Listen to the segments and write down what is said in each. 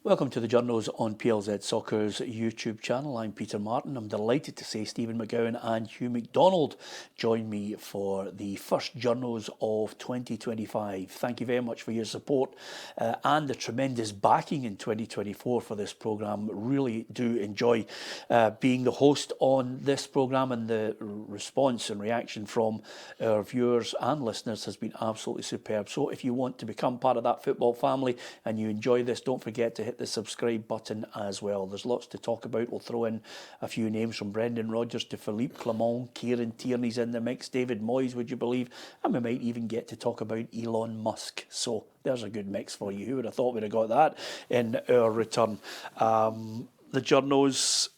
Welcome to the Journos on PLZ Soccer's YouTube channel. I'm Peter Martin. I'm delighted to say Stephen McGowan and Hugh McDonald join me for the first Journos of 2025. Thank you very much for your support and the tremendous backing in 2024 for this programme. Really do enjoy being the host on this programme, and the response and reaction from our viewers and listeners has been absolutely superb. So if you want to become part of that football family and you enjoy this, don't forget to hit the subscribe button as well. There's lots to talk about. We'll throw in a few names from Brendan Rodgers to Philippe Clement, Keiran, Tierney's in the mix, David Moyes, would you believe? And we might even get to talk about Elon Musk. So there's a good mix for you. Who would have thought we'd have got that in our return? The Journos,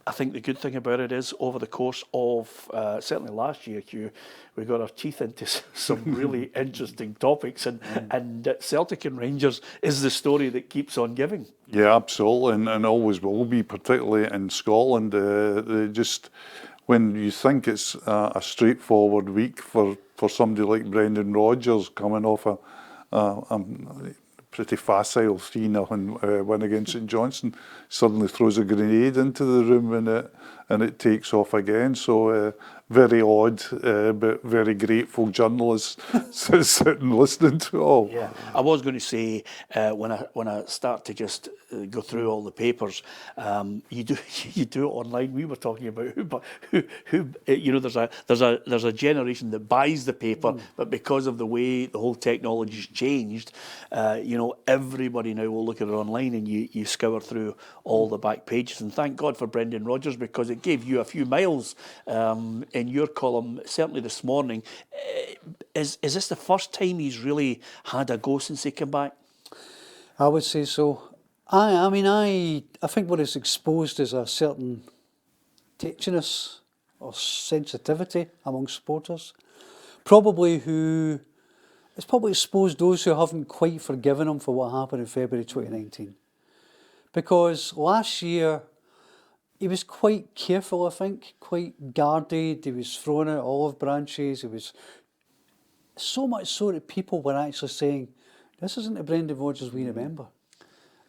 I think the good thing about it is over the course of certainly last year, Hugh, we got our teeth into some really interesting topics, and Celtic and Rangers is the story that keeps on giving. Yeah, absolutely, and always will be, particularly in Scotland. Just when you think it's a straightforward week for somebody like Brendan Rodgers coming off a pretty facile 3-0 win against St Johnstone, suddenly throws a grenade into the room and it takes off again. So very odd, but very grateful journalists sitting listening to it all. Yeah, I was going to say when I start to just go through all the papers, you do it online. We were talking about who you know. There's a generation that buys the paper, but because of the way the whole technology's changed, everybody now will look at it online, and you scour through all the back pages. And thank God for Brendan Rodgers, because it gave you a few miles in your column, certainly this morning. Is this the first time he's really had a go since he came back? I would say so. I think what it's exposed is a certain tetchiness or sensitivity among supporters. It's probably exposed those who haven't quite forgiven him for what happened in February 2019. Because last year, he was quite careful, I think, quite guarded. He was throwing out olive branches. He was so much so that people were actually saying, this isn't the Brendan Rodgers we remember.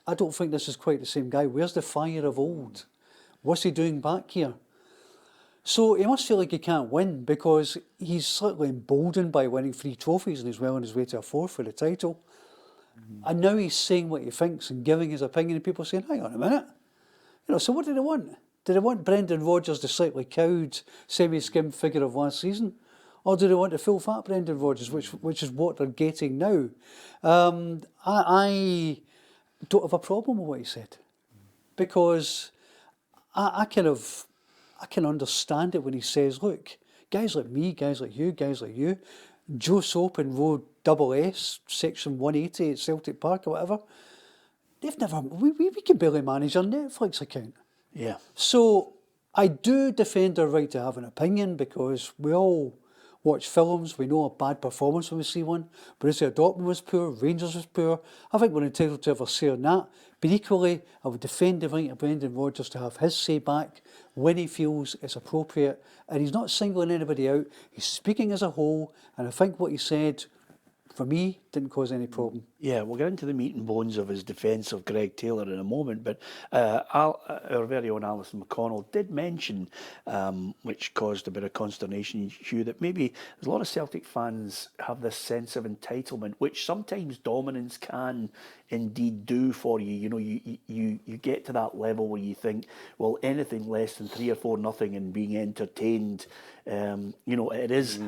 I don't think this is quite the same guy. Where's the fire of old? What's he doing back here? So he must feel like he can't win, because he's slightly emboldened by winning 3 trophies and he's well on his way to a 4th for the title. And now he's saying what he thinks and giving his opinion, and people are saying, hang on a minute. So what did they want? Did they want Brendan Rodgers, the slightly cowed, semi-skimmed figure of last season? Or do they want the full-fat Brendan Rodgers, which is what they're getting now? I don't have a problem with what he said, because I can understand it when he says, look, guys like me, guys like you, Joe Soap in row SS, section 180 at Celtic Park or whatever, we can barely manage our Netflix account. Yeah. So I do defend our right to have an opinion, because we all watch films, we know a bad performance when we see one. Borussia Dortmund was poor, Rangers was poor. I think we're entitled to have a say on that. But equally, I would defend the right of Brendan Rodgers to have his say back when he feels it's appropriate. And he's not singling anybody out, he's speaking as a whole. And I think what he said, for me, didn't cause any problem. Yeah, we'll get into the meat and bones of his defence of Greg Taylor in a moment, but our very own Alison McConnell did mention, which caused a bit of consternation, Hugh, that maybe a lot of Celtic fans have this sense of entitlement, which sometimes dominance can indeed do for you. You get to that level where you think, well, anything less than 3 or 4-0 and being entertained, it's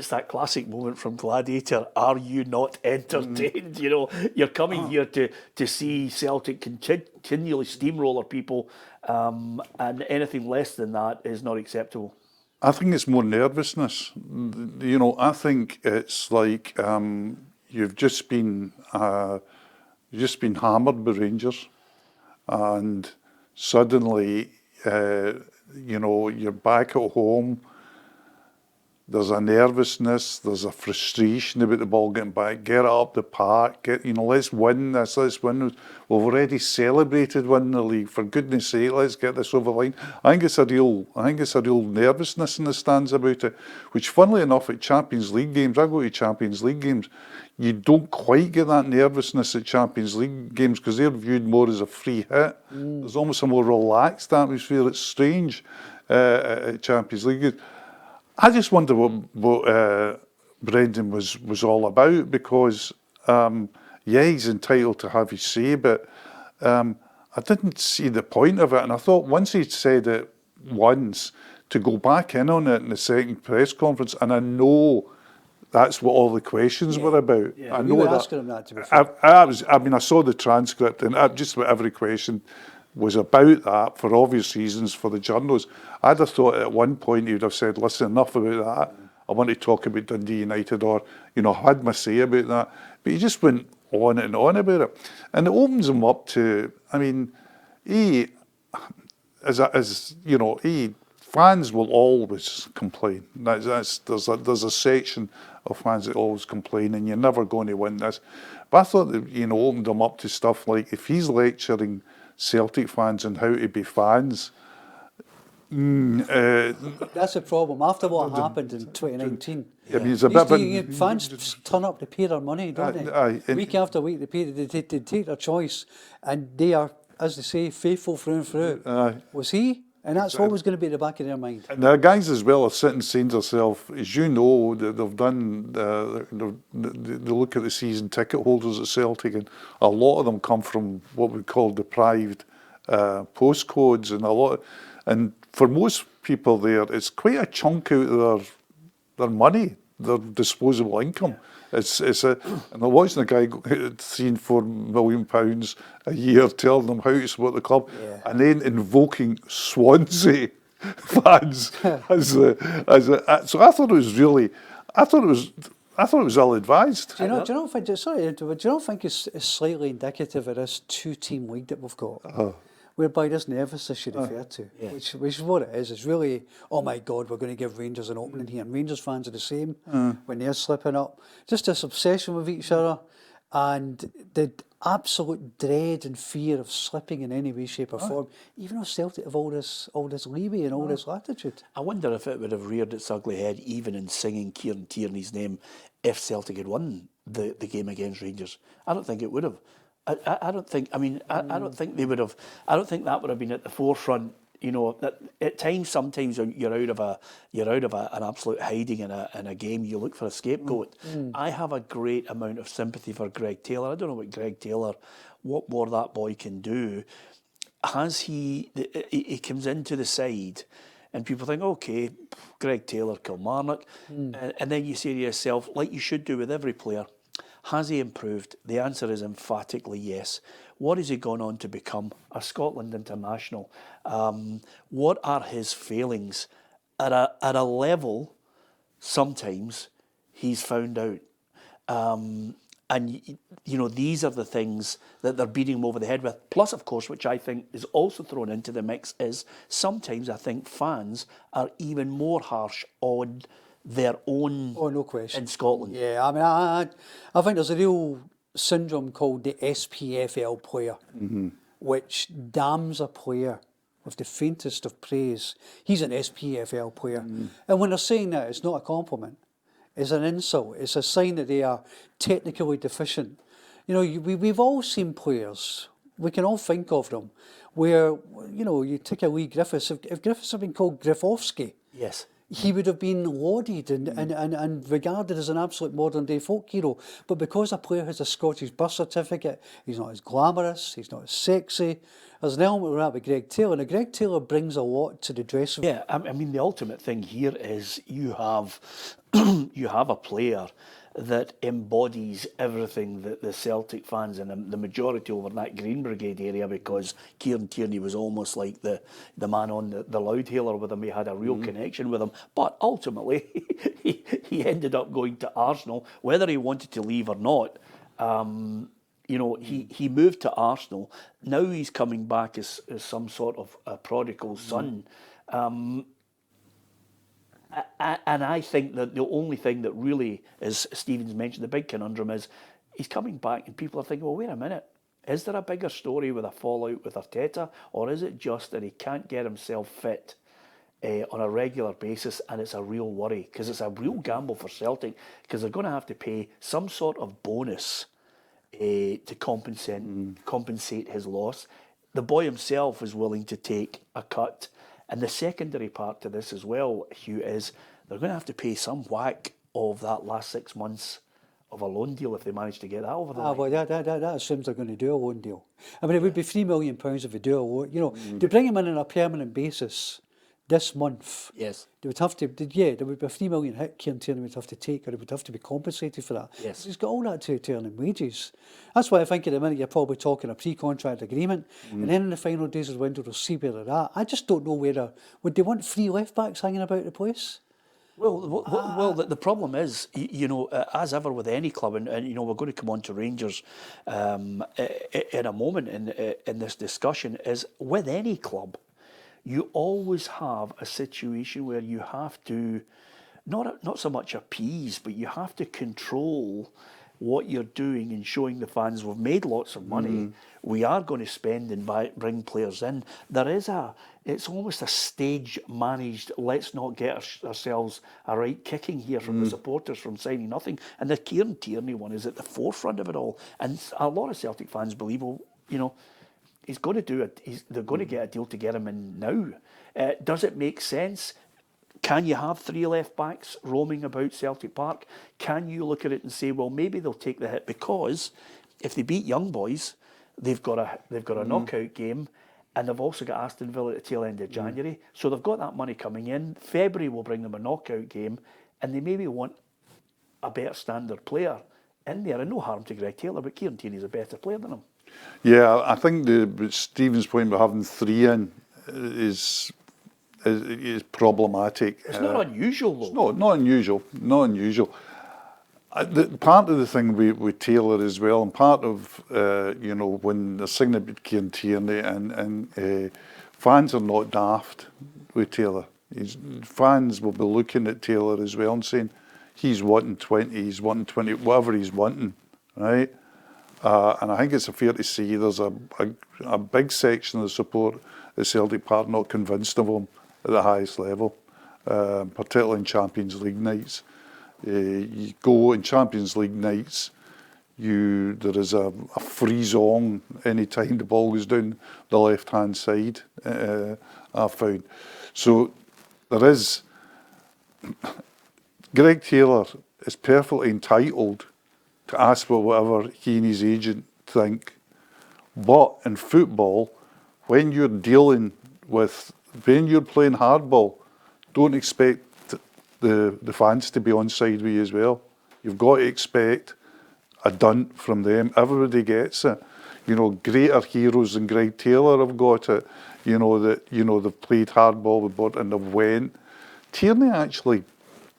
that classic moment from Gladiator. Are you not entertained? You're coming here to see Celtic continually steamroller people, and anything less than that is not acceptable. I think it's more nervousness. I think it's like you've just been hammered by Rangers, and suddenly you're back at home there's a nervousness, there's a frustration about the ball getting back. Get it up the park. Let's win this. Let's win. We've already celebrated winning the league. For goodness' sake, let's get this over the line. I think it's a real nervousness in the stands about it. Which, funnily enough, at Champions League games, I go to Champions League games. You don't quite get that nervousness at Champions League games because they're viewed more as a free hit. There's almost a more relaxed atmosphere. It's strange at Champions League games. I just wonder what Brendan was all about because, he's entitled to have his say, but I didn't see the point of it. And I thought once he'd said it once, to go back in on it in the second press conference, and I know that's what all the questions were about. Yeah, I we know were that. asking him that, to be fair. I saw the transcript, and just about every question was about that for obvious reasons for the journals. I'd have thought at one point he would have said, listen, enough about that. I want to talk about Dundee United or, I had my say about that. But he just went on and on about it. And it opens him up to, fans will always complain. There's a section of fans that always complain and you're never going to win this. But I thought that, opened him up to stuff like if he's lecturing Celtic fans on how to be fans. That's a problem. After what happened in 2019, fans turn up to pay their money, don't they? Week after week, they pay. They take their choice, and they are, as they say, faithful through and through. Was he? And that's always going to be at the back of their mind. And the guys as well are sitting saying to themselves, as you know, they've done, they look at the season ticket holders at Celtic, and a lot of them come from what we call deprived postcodes, and for most people there, it's quite a chunk out of their money, their disposable income. And I'm watching a guy £3-4 million a year telling them how to support the club, and then invoking Swansea fans so I thought it was ill advised. Do you not think it's slightly indicative of this two-team league that we've got? Whereby this nervousness you refer to, which is what it is. It's really, oh my God, we're going to give Rangers an opening here. And Rangers fans are the same when they're slipping up. Just this obsession with each other and the absolute dread and fear of slipping in any way, shape or form, even though Celtic have all this leeway and all this latitude. I wonder if it would have reared its ugly head even in singing Kieran Tierney's name if Celtic had won the game against Rangers. I don't think it would have. I don't think. I don't think they would have. I don't think that would have been at the forefront. That at times, sometimes you're out of an absolute hiding in a game. You look for a scapegoat. I have a great amount of sympathy for Greg Taylor. I don't know what more that boy can do. He comes into the side, and people think, okay, Greg Taylor, Kilmarnock, and then you say to yourself, like you should do with every player. Has he improved? The answer is emphatically yes. What has he gone on to become? A Scotland international. What are his failings? At a level, sometimes he's found out. And these are the things that they're beating him over the head with. Plus, of course, which I think is also thrown into the mix, is sometimes I think fans are even more harsh on their own no question. in Scotland. Yeah, I think there's a real syndrome called the SPFL player, which damns a player with the faintest of praise. He's an SPFL player. And when they're saying that, it's not a compliment. It's an insult. It's a sign that they are technically deficient. We've all seen players, we can all think of them, where, you take a Lee Griffiths. If Griffiths had been called Griffowski, Yes. he would have been lauded and regarded as an absolute modern day folk hero. But because a player has a Scottish birth certificate, he's not as glamorous, he's not as sexy. There's an element of that with Greg Taylor. Now, Greg Taylor brings a lot to the dressing room. Yeah, the ultimate thing here is you have a player that embodies everything that the Celtic fans and the majority over in that Green Brigade area, because Kieran Tierney was almost like the man on the loudhailer with him. He had a real connection with him. But ultimately, he ended up going to Arsenal, whether he wanted to leave or not. He moved to Arsenal. Now he's coming back as some sort of a prodigal son. And I think that the only thing that really, as Stephen's mentioned, the big conundrum is he's coming back and people are thinking, well, wait a minute, is there a bigger story with a fallout with Arteta, or is it just that he can't get himself fit on a regular basis, and it's a real worry because it's a real gamble for Celtic because they're going to have to pay some sort of bonus to compensate his loss. The boy himself is willing to take a cut. And the secondary part to this as well, Hugh, is they're going to have to pay some whack of that last 6 months of a loan deal if they manage to get that over the line. Well, that assumes they're going to do a loan deal. I mean, it would be £3 million if they do a loan. You know, to bring him in on a permanent basis this month, Yes. they would have to, there would be a £3 million hit Kieran Tierney would have to take, or he would have to be compensated for that. Yes. He's got all that to earn in wages. That's why I think at the minute you're probably talking a pre-contract agreement, and then in the final days of the window they'll see where they're at. I just don't know whether, would they want 3 left-backs hanging about the place? Well, the problem is, you know, as ever with any club, and you know, we're going to come on to Rangers in a moment in this discussion, is with any club, you always have a situation where you have to, not so much appease, but you have to control what you're doing and showing the fans we've made lots of money. We are going to spend and bring players in. It's almost a stage managed, let's not get ourselves a right kicking here from the supporters from signing nothing. And the Kieran Tierney one is at the forefront of it all. And a lot of Celtic fans believe, well, you know, he's going to do it. They're going to get a deal to get him in now. Does it make sense? Can you have 3 left backs roaming about Celtic Park? Can you look at it and say, well, maybe they'll take the hit because if they beat Young Boys, they've got a knockout game, and they've also got Aston Villa at the tail end of January. So they've got that money coming in. February will bring them a knockout game, and they maybe want a better standard player in there. And no harm to Greg Taylor, but Kieran Tierney's a better player than him. Yeah, I think Stephen's point about having 3 in is problematic. It's not unusual, though. No, not unusual. Not unusual. Part of the thing with Taylor as well, and part of you know, when they're singing about Kieran Tierney, and fans are not daft with Taylor. Fans will be looking at Taylor as well and saying he's wanting 20, he's wanting 20, whatever he's wanting, right? And I think it's fair to say there's a big section of the support at Celtic Park not convinced of him at the highest level, particularly in Champions League nights. You go in Champions League nights, there is a freeze-on any time the ball goes down the left-hand side, I've found. So there is... Greg Taylor is perfectly entitled to ask for whatever he and his agent think. But in football, when you're playing hardball, don't expect the fans to be on side with you as well. You've got to expect a dunt from them. Everybody gets it. You know, greater heroes than Greg Taylor have got it. You know, they've played hardball with Burt and they've went. Tierney actually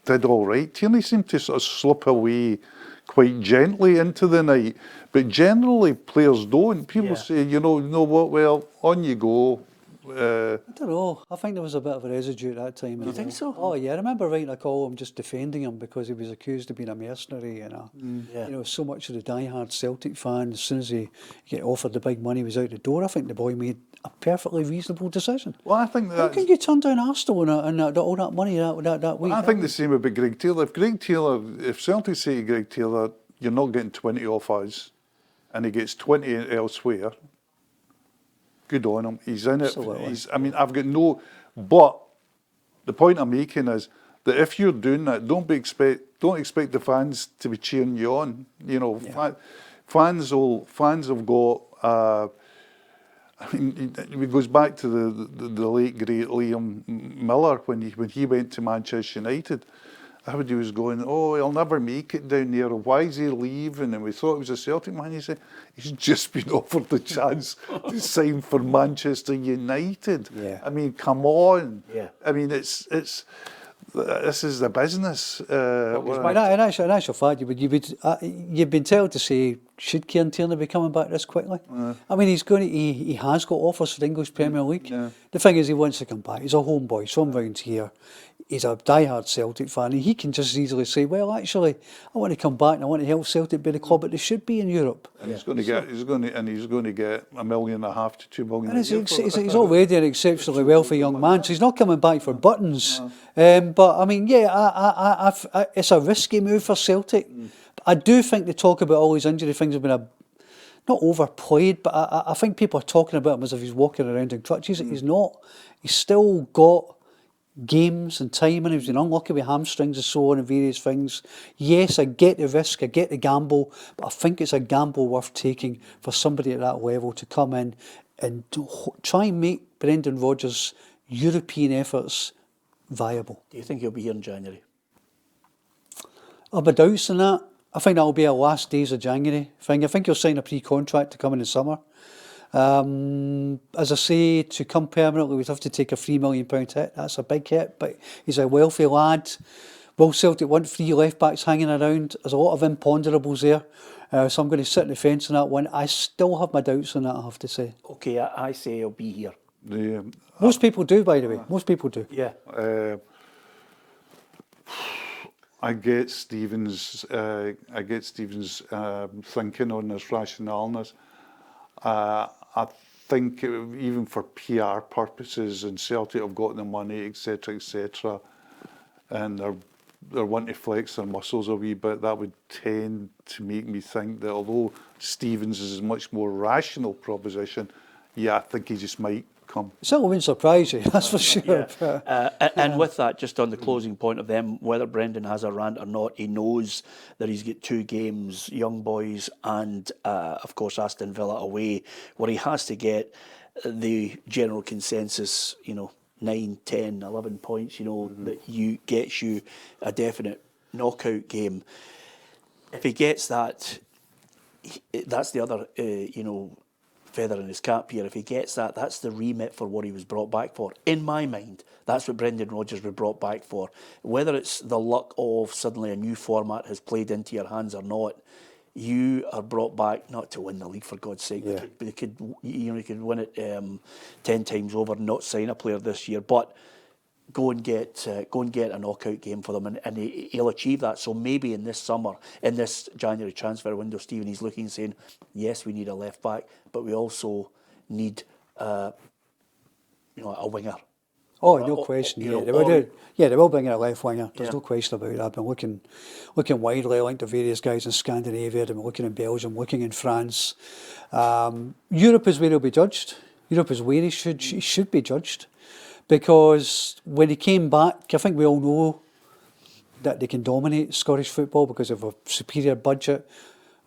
did all right. Tierney seemed to sort of slip away quite gently into the night. But generally, players don't. People say, you know what, well, on you go. I don't know. I think there was a bit of a residue at that time. You think so? Oh yeah, I remember writing a column just defending him because he was accused of being a mercenary and you know, so much of the diehard Celtic fans, as soon as he get offered the big money, was out the door. I think the boy made a perfectly reasonable decision. Well, I think that. How can you turn down Arsenal and all that money that week? I think the same about Greg Taylor. If Celtic say to Greg Taylor, you're not getting 20 off us, and he gets 20 elsewhere, good on him. He's in it. Absolutely. I've got no. But the point I'm making is that if you're doing that, don't expect the fans to be cheering you on. You know, fans have got. It goes back to the late great Liam Miller when he went to Manchester United. Everybody was going, oh, he'll never make it down there. Why is he leaving? And we thought it was a Celtic man. He said, he's just been offered the chance to sign for Manchester United. Yeah. I mean, come on. Yeah. I mean, this is the business. In actual fact, you've been told to say should Kieran Tierney be coming back this quickly? I mean, he has got offers for the English Premier League. Yeah. The thing is, he wants to come back. He's a homeboy. He's from round here. He's a diehard Celtic fan, and he can just easily say, "Well, actually, I want to come back and I want to help Celtic be the club that they should be in Europe." And he's going to get $1.5 million to $2 million. And he's already an exceptionally wealthy young man, so he's not coming back for buttons. But I mean, yeah, it's a risky move for Celtic. I do think the talk about all these injury things have been not overplayed, but I think people are talking about him as if he's walking around in crutches. He's not. He's still got games and time, and he's been unlucky with hamstrings and so on and various things. Yes, I get the risk, I get the gamble, but I think it's a gamble worth taking for somebody at that level to come in and try and make Brendan Rodgers' European efforts viable. Do you think he'll be here in January? I've my doubts on that. I think that'll be our last days of January thing. I think he'll sign a pre-contract to come in the summer. As I say, to come permanently, we'd have to take a £3 million hit. That's a big hit, but he's a wealthy lad. Will Celtic want 3 left-backs hanging around? There's a lot of imponderables there, so I'm going to sit on the fence on that one. I still have my doubts on that, I have to say. Okay, I say he'll be here. Most people do, by the way. Most people do. Yeah. I get Stephen's thinking on this rationalness. I think even for PR purposes, and Celtic have got the money, etc., and they're wanting to flex their muscles a wee bit, that would tend to make me think that although Stevens is a much more rational proposition, I think he just might come. So it wouldn't surprise you, that's for sure. Yeah. And with that, just on the closing point of them, whether Brendan has a rant or not, he knows that he's got 2 games, Young Boys and, of course, Aston Villa away, where he has to get the general consensus, 9, 10, 11 points, that gets you a definite knockout game. If he gets that, that's the other, feather in his cap here. If he gets that, that's the remit for what he was brought back for. In my mind, that's what Brendan Rodgers was brought back for. Whether it's the luck of suddenly a new format has played into your hands or not, you are brought back not to win the league, for God's sake. Yeah. You could win it 10 times over and not sign a player this year, but go and get a knockout game for them, and he'll achieve that. So maybe in this summer, in this January transfer window, Stephen, he's looking and saying, yes, we need a left back, but we also need a winger. Oh, no question. They will bring in a left winger. There's no question about that. I've been looking widely, linked to various guys in Scandinavia. I've been looking in Belgium, looking in France. Europe is where he'll be judged. Europe is where he should be judged. Because when he came back, I think we all know that they can dominate Scottish football because of a superior budget,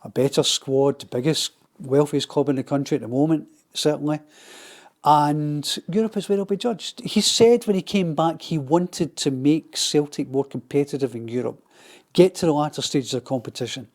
a better squad, the biggest, wealthiest club in the country at the moment, certainly. And Europe is where he'll be judged. He said when he came back he wanted to make Celtic more competitive in Europe, get to the latter stages of competition.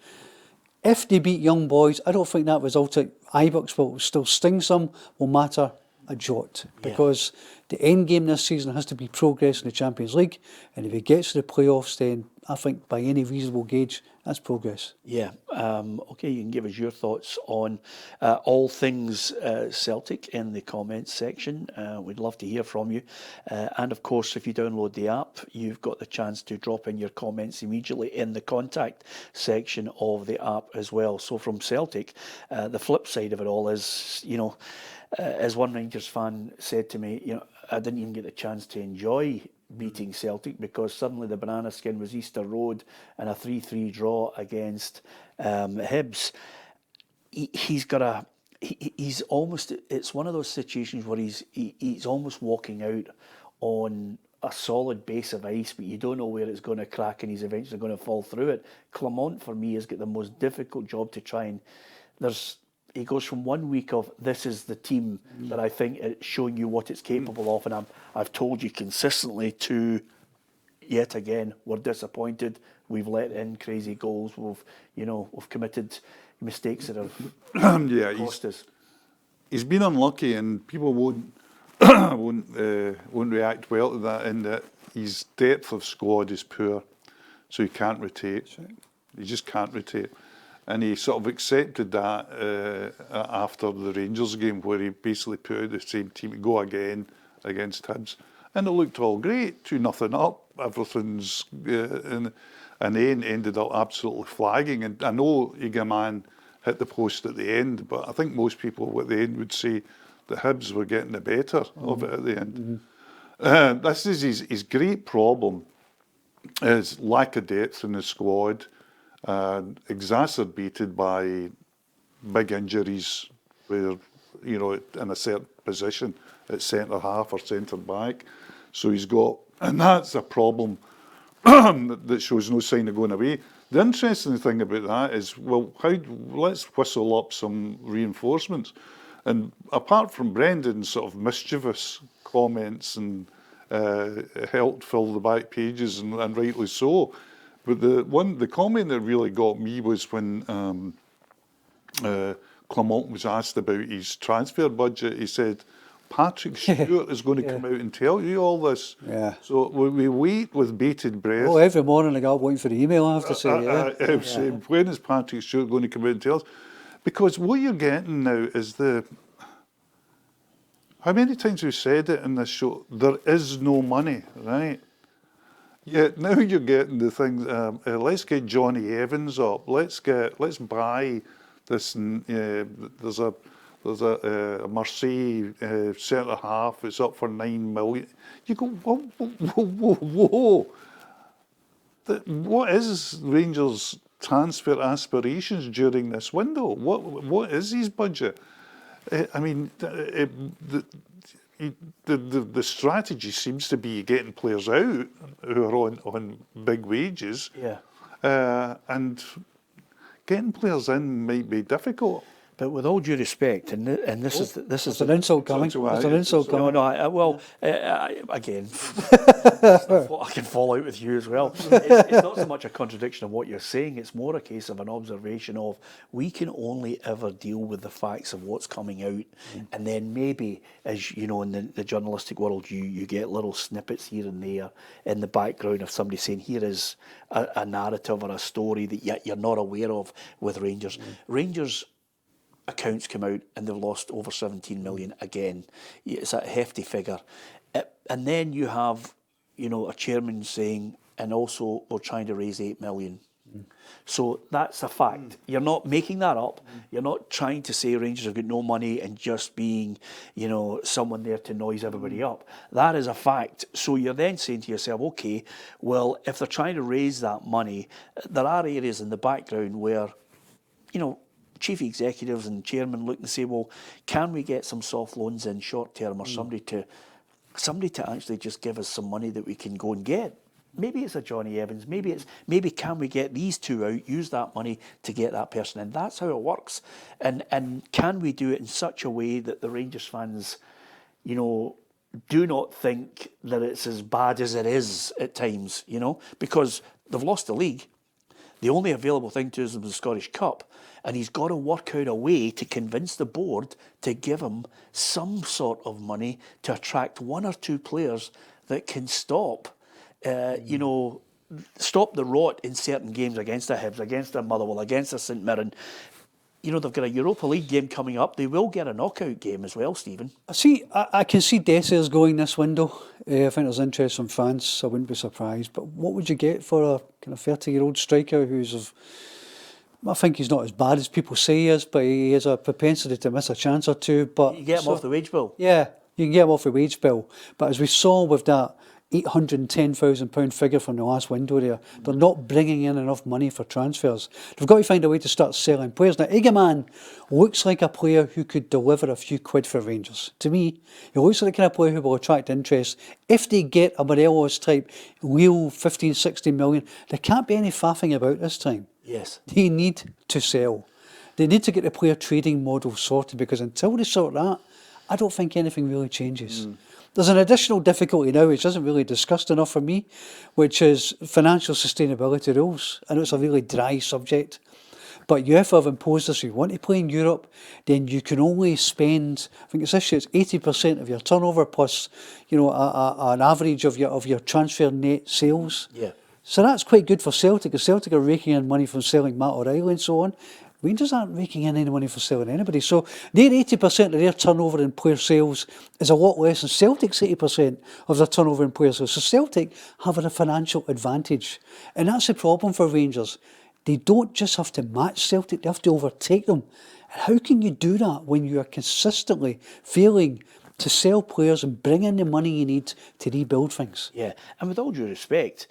If they beat Young Boys, I don't think that result at Ibrox will still sting some, will matter a jot, because the end game this season has to be progress in the Champions League, and if he gets to the playoffs, then I think by any reasonable gauge, that's progress. Yeah. Okay, you can give us your thoughts on all things Celtic in the comments section. We'd love to hear from you. And of course, if you download the app, you've got the chance to drop in your comments immediately in the contact section of the app as well. So from Celtic, the flip side of it all is, as one Rangers fan said to me, I didn't even get the chance to enjoy beating Celtic because suddenly the banana skin was Easter Road and a 3-3 draw against Hibs. He's almost, it's one of those situations where he's almost walking out on a solid base of ice, but you don't know where it's going to crack and he's eventually going to fall through it. Clement, for me, has got the most difficult job to try and... He goes from 1 week of this is the team that I think it's showing you what it's capable of, and I've told you consistently, to yet again we're disappointed. We've let in crazy goals. We've committed mistakes that have cost us. He's been unlucky, and people won't react well to that. In that his depth of squad is poor, so he can't rotate. He just can't rotate. and he sort of accepted that after the Rangers game, where he basically put out the same team to go again against Hibs, and it looked all great, 2-0 up, everything's and then ended up absolutely flagging. And I know Egerman hit the post at the end, but I think most people at the end would say the Hibs were getting the better of it at the end. This is his great problem, is lack of depth in the squad, exacerbated by big injuries where, you know, in a certain position at centre half or centre back. So he's got, and that's a problem that shows no sign of going away. The interesting thing about that is, well, let's whistle up some reinforcements. And apart from Brendan's sort of mischievous comments and helped fill the back pages, and rightly so, but the comment that really got me was when Clement was asked about his transfer budget. He said, Patrick Stewart is going to come out and tell you all this. Yeah. So we wait with bated breath. Oh, every morning I got up waiting for the email, I have to say. Saying, when is Patrick Stewart going to come out and tell us? Because what you're getting now is how many times we've said it in this show, there is no money, right? Yet now you're getting the things, let's get Johnny Evans up, let's buy this, there's a Marseille centre half, it's up for 9 million. You go, whoa. What is Rangers' transfer aspirations during this window? What is his budget? I mean, the strategy seems to be getting players out who are on big wages, and getting players in might be difficult. But with all due respect, and this is There's an insult coming. There's an insult coming. Again, I can fall out with you as well. It's not so much a contradiction of what you're saying, it's more a case of an observation of, we can only ever deal with the facts of what's coming out, and then maybe, as you know, in the journalistic world, you get little snippets here and there in the background of somebody saying, here is a narrative or a story that you're not aware of with Rangers. Rangers accounts come out and they've lost over 17 million again. It's a hefty figure. And then you have, you know, a chairman saying, and also we're trying to raise 8 million. So that's a fact. You're not making that up. You're not trying to say Rangers have got no money and just being, you know, someone there to noise everybody up. That is a fact. So you're then saying to yourself, okay, well, if they're trying to raise that money, there are areas in the background where, you know, chief executives and chairmen look and say, well, can we get some soft loans in short term, or somebody to actually just give us some money that we can go and get? Maybe it's a Johnny Evans, maybe can we get these two out, use that money to get that person in? That's how it works. And can we do it in such a way that the Rangers fans, you know, do not think that it's as bad as it is at times, you know, because they've lost the league. The only available thing to us was the Scottish Cup, and he's got to work out a way to convince the board to give him some sort of money to attract one or two players that can stop, you know, stop the rot in certain games against the Hibs, against the Motherwell, against the St Mirren. You know, they've got a Europa League game coming up. They will get a knockout game as well, Stephen. I can see Dessers going this window. I think there's interest from fans. I wouldn't be surprised. But what would you get for a kind of 30-year-old striker who's I think he's not as bad as people say he is, but he has a propensity to miss a chance or two. But you get him off the wage bill. Yeah, you can get him off the wage bill. But as we saw with that £810,000 figure from the last window there, they're not bringing in enough money for transfers. They've got to find a way to start selling players. Now, Egerman looks like a player who could deliver a few quid for Rangers. To me, he looks like the kind of player who will attract interest. If they get a Morelos type, real 15, 16 million, there can't be any faffing about this time. Yes. They need to sell. They need to get the player trading model sorted, because until they sort that, I don't think anything really changes. There's an additional difficulty now which isn't really discussed enough for me, which is financial sustainability rules. I know it's a really dry subject, but UEFA have imposed this. If you want to play in Europe, then you can only spend, I think it's this year, it's 80% of your turnover plus, you know, an average of your transfer net sales. Yeah. So that's quite good for Celtic, because Celtic are raking in money from selling Matt O'Reilly and so on. Rangers aren't raking in any money for selling anybody. So their 80% of their turnover in player sales is a lot less than Celtic's 80% of their turnover in player sales. So Celtic have a financial advantage. And that's the problem for Rangers. They don't just have to match Celtic, they have to overtake them. And how can you do that when you are consistently failing to sell players and bring in the money you need to rebuild things? Yeah, and with all due respect,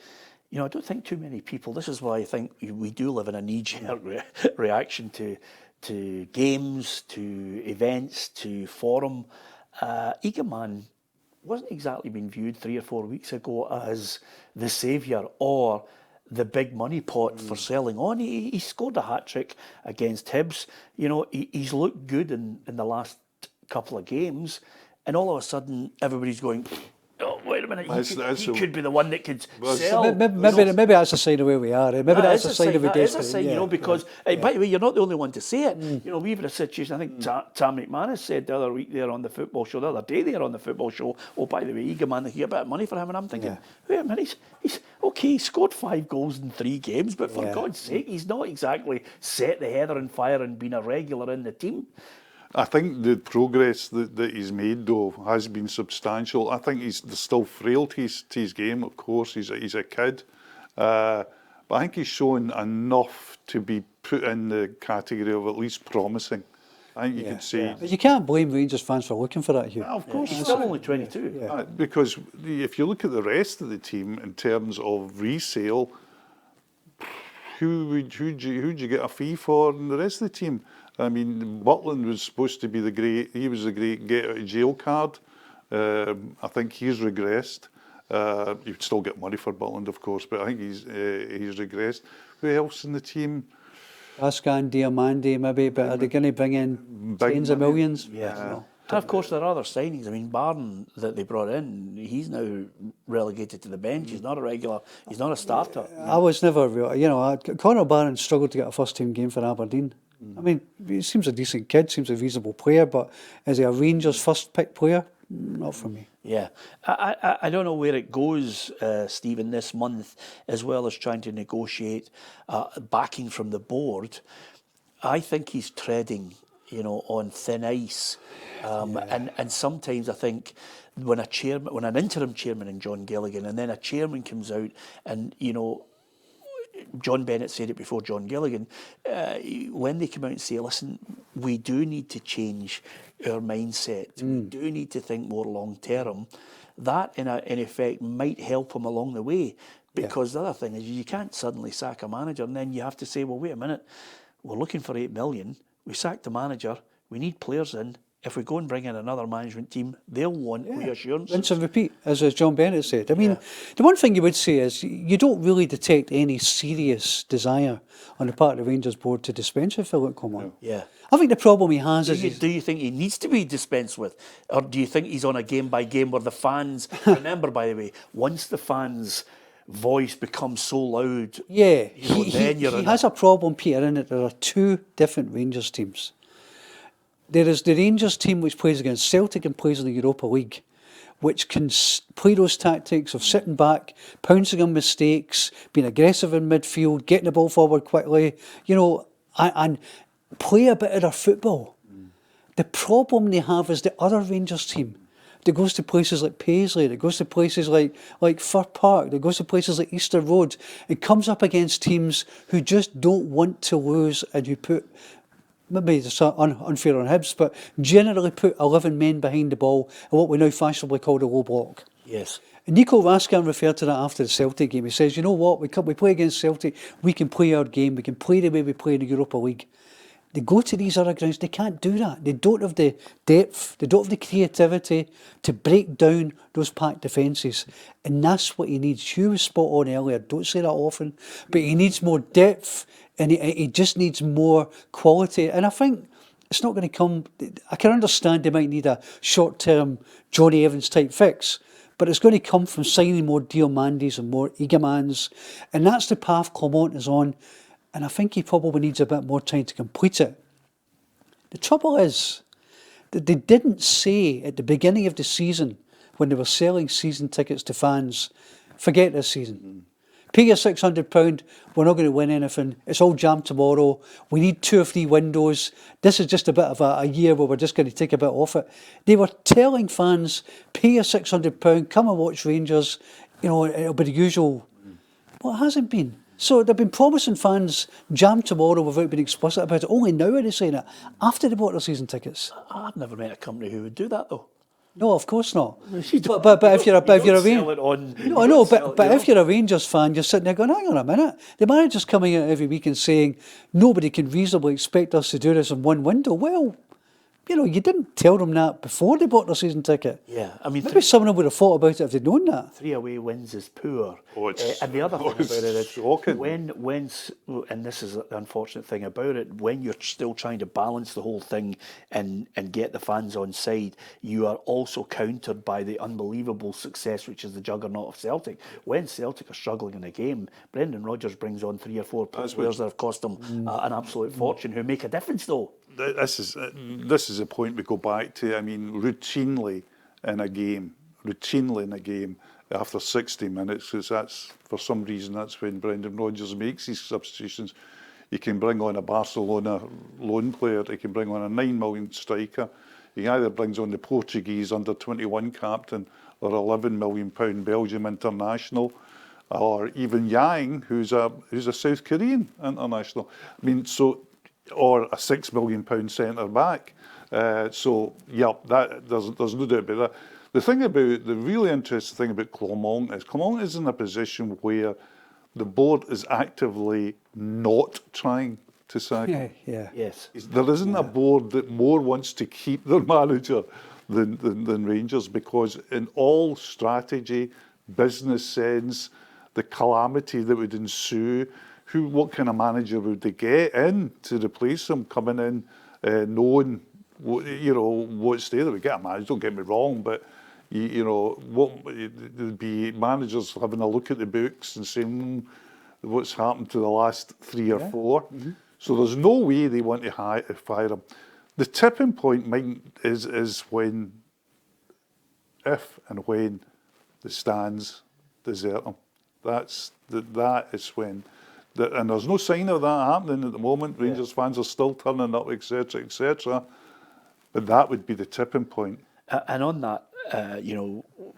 you know, I don't think too many people, this is why I think we do live in a knee-jerk reaction to games, to events, to forum. Eagleman wasn't exactly being viewed 3 or 4 weeks ago as the saviour or the big money pot for selling on. He scored a hat-trick against Hibs. You know, he's looked good in the last couple of games, and all of a sudden everybody's going, oh, wait a minute, he could be the one that could sell. Maybe that's a sign of where we are. Maybe that's a sign of a desperate. It's a sign, you know, because, by the way, you're not the only one to say it. You know, we've had a situation, I think Tam McManus said the other week there on the football show, the other day there on the football show, oh, by the way, Eagleman, they get a bit of money for him, and I'm thinking, wait a minute, he's okay, he scored 5 goals in 3 games, but for God's sake, he's not exactly set the heather on fire and been a regular in the team. I think the progress that he's made, though, has been substantial. I think there's still frailties to his game, of course. He's a kid. But I think he's shown enough to be put in the category of at least promising. I think you could say... But you can't blame Rangers fans for looking for that, Hugh. Of course. He's still only 22. Because if you look at the rest of the team in terms of resale, who'd you get a fee for in the rest of the team? I mean, Butland was supposed to be the great get out of jail card. I think he's regressed. You'd still get money for Butland, of course, but I think he's regressed. Who else in the team? Ascan, Diamandi, maybe, but are they going to bring in tens of millions? Yeah. No. And of course, there are other signings. I mean, Barton that they brought in, he's now relegated to the bench. He's not a regular. He's not a starter. I was never, Conor Barron struggled to get a first-team game for Aberdeen. I mean, he seems a decent kid, seems a reasonable player, but is he a Rangers first-pick player? Not for me. Yeah. I don't know where it goes, Stephen, this month, as well as trying to negotiate backing from the board. I think he's treading, on thin ice. And sometimes I think when an interim chairman in John Gilligan and then a chairman comes out and, John Bennett said it before John Gilligan, when they come out and say, listen, we do need to change our mindset, we do need to think more long term, that in effect might help him along the way. Because the other thing is you can't suddenly sack a manager and then you have to say, well, wait a minute, we're looking for 8 million, we sacked the manager, we need players in. If we go and bring in another management team, they'll want reassurance. Rinse and repeat, as John Bennett said. I mean, the one thing you would say is you don't really detect any serious desire on the part of the Rangers board to dispense with Philippe Clement. Yeah. I think the problem he has is... Do you think he needs to be dispensed with? Or do you think he's on a game-by-game where the fans... Remember, by the way, once the fans' voice becomes so loud... Yeah, he has a problem, Peter, in that there are 2 different Rangers teams. There is the Rangers team which plays against Celtic and plays in the Europa League, which can play those tactics of sitting back, pouncing on mistakes, being aggressive in midfield, getting the ball forward quickly, and play a bit of their football. The problem they have is the other Rangers team that goes to places like Paisley, that goes to places like Fir Park, that goes to places like Easter Road, and comes up against teams who just don't want to lose, and who put... Maybe it's unfair on Hibs, but generally put 11 men behind the ball in what we now fashionably call the low block. Yes. And Nico Raskin referred to that after the Celtic game. He says, you know what, we play against Celtic, we can play our game, we can play the way we play in the Europa League. They go to these other grounds, they can't do that. They don't have the depth, they don't have the creativity to break down those packed defences. And that's what he needs. Hugh was spot on earlier, don't say that often, but he needs more depth and he just needs more quality. And I think it's not going to come... I can understand they might need a short-term Johnny Evans type fix, but it's going to come from signing more Diamandis and more Eaglemans. And that's the path Clement is on. And I think he probably needs a bit more time to complete it. The trouble is that they didn't say at the beginning of the season, when they were selling season tickets to fans, forget this season. Pay your £600, we're not going to win anything. It's all jammed tomorrow. We need 2 or 3 windows. This is just a bit of a year where we're just going to take a bit off it. They were telling fans, pay your £600, come and watch Rangers. You know, it'll be the usual. Well, it hasn't been. So they've been promising fans jam tomorrow without being explicit about it. Only now are they saying it, after they bought their season tickets. I've never met a company who would do that, though. No, of course not. You don't- But if you're a you don't Rangers, sell it on- you no, I don't know, sell it, but you if know. you're a Rangers fan, you're sitting there going, hang on a minute. The manager's coming out every week and saying nobody can reasonably expect us to do this in one window. Well, you know, you didn't tell them that before they bought their season ticket. Yeah, I mean, Maybe some of them would have thought about it if they'd known that. 3 away wins is poor. Oh, it's- And the other thing it's about it is shocking. and this is the unfortunate thing about it, when you're still trying to balance the whole thing and get the fans on side, you are also countered by the unbelievable success, which is the juggernaut of Celtic. When Celtic are struggling in a game, Brendan Rodgers brings on 3 or 4 players that have cost him an absolute fortune, who make a difference, though. This is a point we go back to. I mean, routinely in a game, after 60 minutes, because that's, for some reason, that's when Brendan Rodgers makes his substitutions. He can bring on a Barcelona loan player, he can bring on a £9 million striker. He either brings on the Portuguese under-21 captain or £11 million Belgium international, or even Yang, who's a South Korean international. I mean, so, or a £6 million centre back. So, yeah, that there's no doubt about that. The really interesting thing about Clement is in a position where the board is actively not trying to sack him. Yeah. Yes. There isn't a board that more wants to keep their manager than Rangers, because in all strategy, business sense, the calamity that would ensue, what kind of manager would they get in to replace him, coming in knowing what's there? They would get a manager, don't get me wrong, but there'd be managers having a look at the books and saying what's happened to the last 3 or 4. So there's no way they want to fire him. The tipping point is when the stands desert him. That is when. And there's no sign of that happening at the moment. Rangers fans are still turning up, etc., etc. But that would be the tipping point. And on that,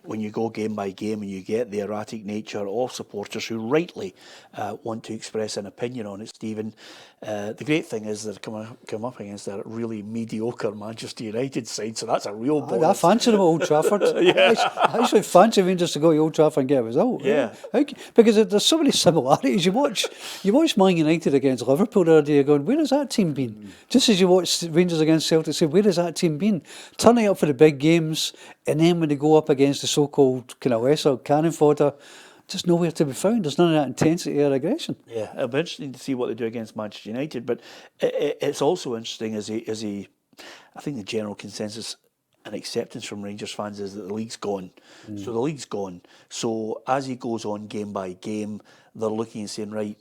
when you go game by game and you get the erratic nature of supporters who rightly want to express an opinion on it, Stephen, the great thing is they've come up against a really mediocre Manchester United side, so that's a real bonus. I fancy them at Old Trafford. I actually fancy Rangers to go to Old Trafford and get a result. Yeah. Because there's so many similarities. You watch Man United against Liverpool the other day, going, where has that team been? Just as you watch Rangers against Celtic, say, where has that team been? Turning up for the big games, and then when they go up against the so-called kind of lesser cannon fodder, just nowhere to be found. There's none of that intensity or aggression. Yeah, it'll be interesting to see what they do against Manchester United, but it's also interesting as I think the general consensus and acceptance from Rangers fans is that the league's gone. So the league's gone. So as he goes on game by game, they're looking and saying, right,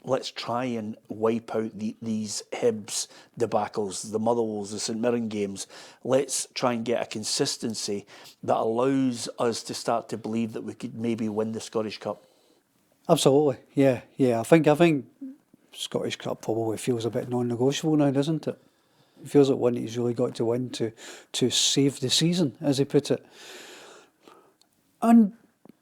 let's try and wipe out these Hibs debacles, the Motherwells, the St Mirren games. Let's try and get a consistency that allows us to start to believe that we could maybe win the Scottish Cup. Absolutely, yeah. I think Scottish Cup probably feels a bit non-negotiable now, doesn't it? It feels like one that he's really got to win to save the season, as he put it. And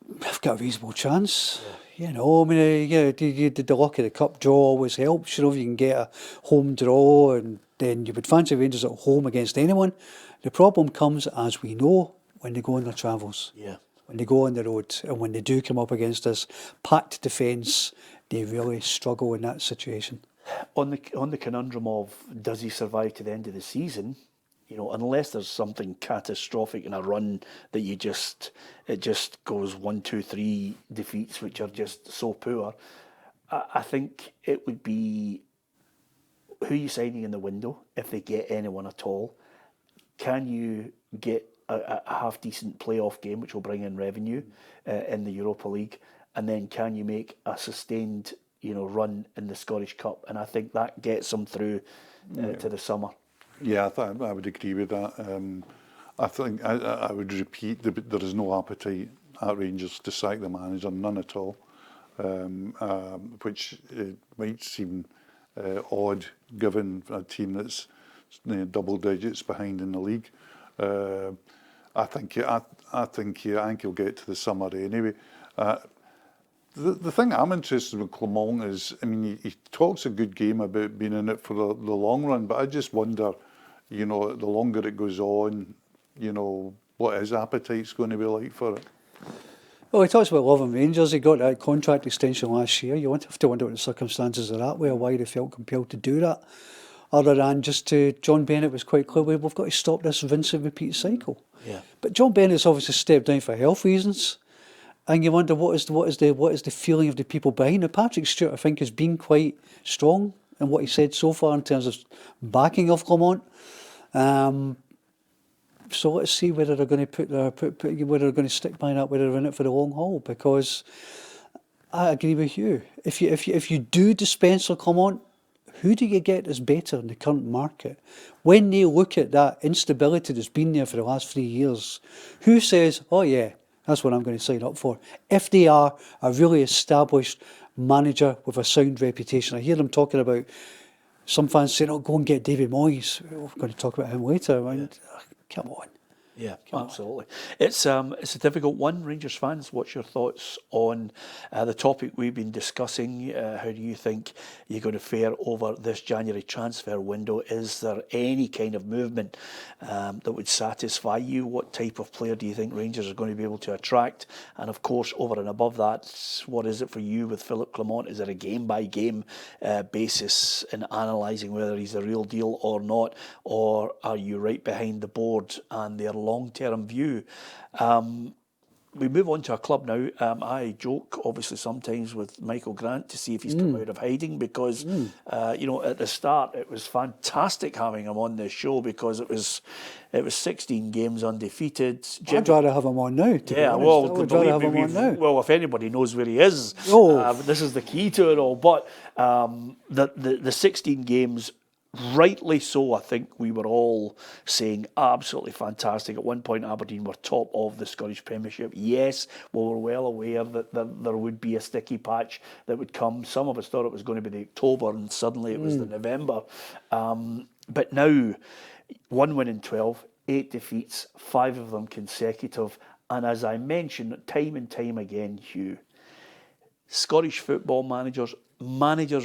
we've got a reasonable chance. Yeah. I mean, the luck of the cup draw always helps. If you can get a home draw, and then you would fancy Rangers at home against anyone. The problem comes, as we know, when they go on their travels. Yeah. When they go on the road, and when they do come up against us, packed defence, they really struggle in that situation. On the conundrum of does he survive to the end of the season, unless there's something catastrophic in a run that it just goes 1, 2, 3 defeats which are just so poor, I think it would be who you signing in the window, if they get anyone at all. Can you get a half decent playoff game which will bring in revenue in the Europa League, and then can you make a sustained run in the Scottish Cup? And I think that gets them through to the summer. Yeah, I would agree with that. I think I would repeat, there is no appetite at Rangers to sack the manager, none at all. which might seem odd given a team that's double digits behind in the league. I think he'll get to the summer anyway. The thing I'm interested with Clement is, I mean, he talks a good game about being in it for the long run, but I just wonder, the longer it goes on, what his appetite's going to be like for it. Well, he talks about loving Rangers. He got that contract extension last year. You have to wonder what the circumstances of that were, why they felt compelled to do that. Other than just John Bennett was quite clear, we've got to stop this rinse and repeat cycle. Yeah. But John Bennett's obviously stepped down for health reasons, and you wonder what is the feeling of the people behind it. Patrick Stewart, I think, has been quite strong in what he said so far in terms of backing of Clement. So let's see whether they're going to whether they're going to stick by that, whether they're in it for the long haul. Because I agree with you. If you do dispense with Clement, who do you get that's better in the current market? When they look at that instability that's been there for the last 3 years, who says, oh yeah, that's what I'm going to sign up for? If they are a really established manager with a sound reputation. I hear them talking about, some fans saying, oh, go and get David Moyes. We're going to talk about him later. Come on. Yeah, absolutely. It's a difficult one, Rangers fans. What's your thoughts on the topic we've been discussing? How do you think you're going to fare over this January transfer window? Is there any kind of movement that would satisfy you? What type of player do you think Rangers are going to be able to attract? And of course, over and above that, what is it for you with Philippe Clement? Is it a game-by-game basis in analysing whether he's the real deal or not? Or are you right behind the board and their long-term view? We move on to a club now. I joke, obviously, sometimes with Michael Grant to see if he's come out of hiding because, at the start it was fantastic having him on this show because it was 16 games undefeated. I'd rather have him on now. Well, if anybody knows where he is, this is the key to it all. But the 16 games. Rightly so, I think we were all saying absolutely fantastic. At one point, Aberdeen were top of the Scottish Premiership. Yes, we were well aware that there would be a sticky patch that would come. Some of us thought it was going to be the October, and suddenly it was the November. But now, 1 win in 12, 8 defeats, 5 of them consecutive. And as I mentioned time and time again, Hugh, Scottish football managers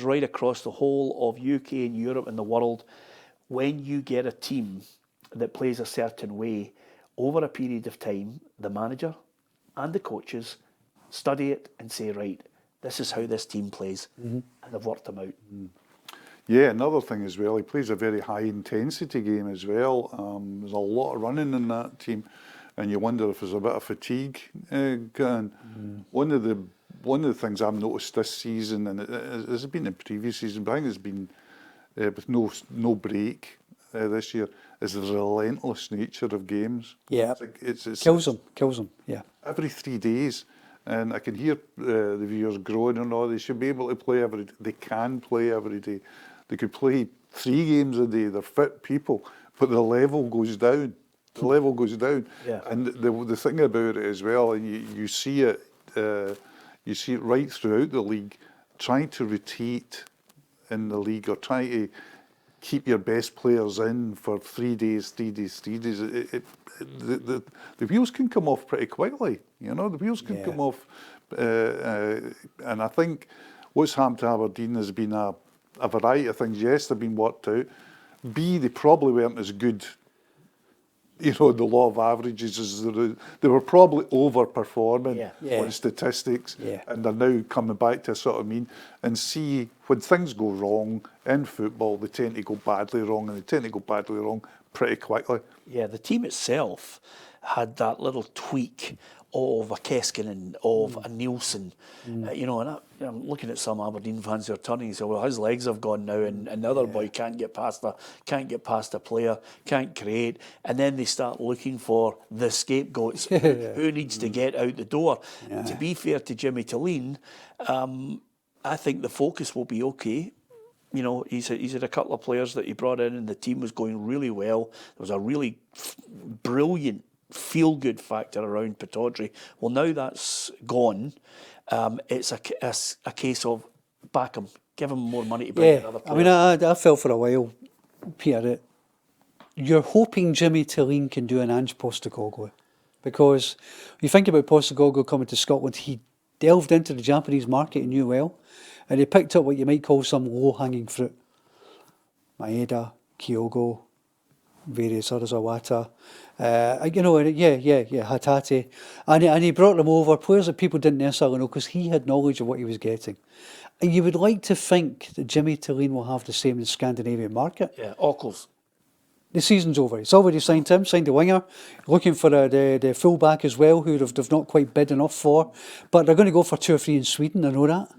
right across the whole of UK and Europe and the world, when you get a team that plays a certain way over a period of time, the manager and the coaches study it and say, right, this is how this team plays, and they've worked them out. Yeah, another thing as well, he plays a very high intensity game as well. There's a lot of running in that team, and you wonder if there's a bit of fatigue. One of the things I've noticed this season, and it has been in previous season, but I think it's been with no break this year, is the relentless nature of games. Yeah, it's kills them. Yeah, every 3 days, and I can hear the viewers groaning and all. They should be able to play every day. They can play every day. They could play 3 games a day. They're fit people, but the level goes down. The level goes down, and the thing about it as well, and you see it. You see it right throughout the league, trying to rotate in the league or try to keep your best players in for 3 days. The wheels can come off pretty quickly, the wheels can come off. And I think what's happened to Aberdeen has been a variety of things. Yes, they've been worked out. B, they probably weren't as good. The law of averages is they were probably overperforming on statistics, and they're now coming back to a sort of mean. And see, when things go wrong in football, they tend to go badly wrong, and they tend to go badly wrong pretty quickly. Yeah, the team itself had that little tweak of a Keskinen, of a Nielsen, and I'm looking at some Aberdeen fans who are turning and say, well, his legs have gone now, and another boy can't get past a player, can't create, and then they start looking for the scapegoats, who needs to get out the door. To be fair to Jimmy Thlin, I think the focus will be okay. He's had a couple of players that he brought in, and the team was going really well. There was a really brilliant feel-good factor around Pittodrie. Well, now that's gone. it's a case of back him, give him more money to bring in other I mean, players. I felt for a while, Peter, that you're hoping Jimmy Thelin can do an Ange Postecoglou. Because when you think about Postecoglou coming to Scotland, he delved into the Japanese market and knew well, and he picked up what you might call some low-hanging fruit. Maeda, Kyogo, various others, Awata, Hatate. And he brought them over, players that people didn't necessarily know, because he had knowledge of what he was getting. And you would like to think that Jimmy Thelin will have the same in the Scandinavian market. Yeah, Ockles. The season's over. He's already signed him, signed the winger, looking for the full-back as well, who they've not quite bid enough for. But they're going to go for 2 or 3 in Sweden, I know that.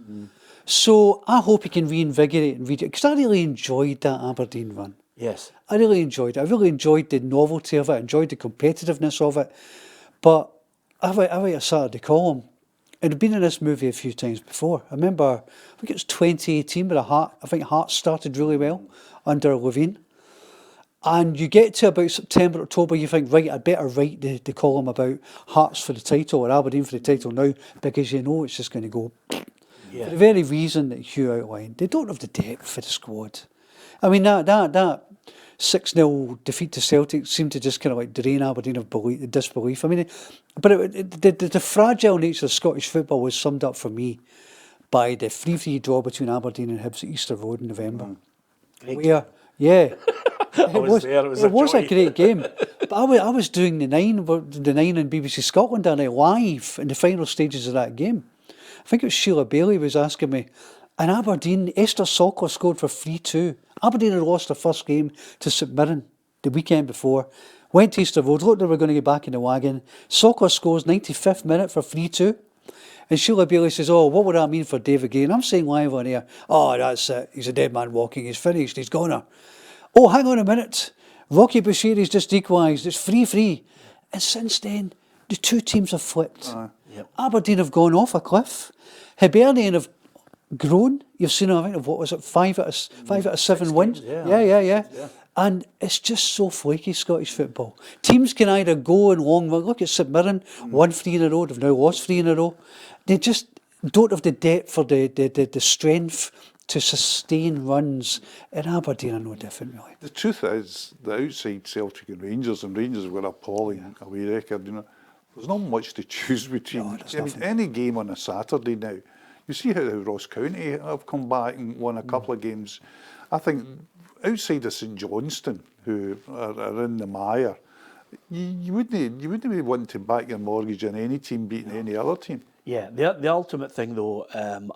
So I hope he can reinvigorate and because I really enjoyed that Aberdeen run. Yes. I really enjoyed it. I really enjoyed the novelty of it. I enjoyed the competitiveness of it. But I write a Saturday column. I'd been in this movie a few times before. I remember, I think it was 2018, but I think Hearts started really well under Levine. And you get to about September, October, you think, right, I'd better write the column about Hearts for the title or Aberdeen for the title now, because you know it's just going to go. Yeah. For the very reason that Hugh outlined, they don't have the depth for the squad. I mean, that 6-0 defeat to Celtic seemed to just kind of like drain Aberdeen of disbelief. I mean, but the fragile nature of Scottish football was summed up for me by the 3-3 draw between Aberdeen and Hibs at Easter Road in November. Where, yeah. It was a great game. But I was doing the nine on BBC Scotland and live in the final stages of that game. I think it was Sheila Bailey was asking me, and Aberdeen, Esther Soccer scored for 3-2. Aberdeen had lost their first game to St Mirren the weekend before, went to Easter Road, looked they were going to get back in the wagon. Soccer scores 95th minute for 3-2. And Sheila Bailey says, oh, what would that mean for David Gray? And I'm saying live on air, oh, that's it. He's a dead man walking. He's finished. He's goner. Oh, hang on a minute. Rocky Bushiri's just equalised. It's 3-3. And since then, the two teams have flipped. Yep. Aberdeen have gone off a cliff. Hibernian have grown. You've seen, I think, what was it, 5 out of 7 wins? Yeah. And it's just so flaky, Scottish football. Teams can either go in long run. Look at St Mirren, won 3 in a row. They've now lost 3 in a row. They just don't have the depth or the strength to sustain runs. In Aberdeen are no different, really. The truth is, the outside Celtic and Rangers have got an appalling away record. You know, there's not much to choose between. No, I mean, any game on a Saturday now, you see how Ross County have come back and won a couple of games. I think outside of St Johnstone, who are in the mire, you wouldn't be wanting to back your mortgage on any team beating any other team. Yeah, the ultimate thing though,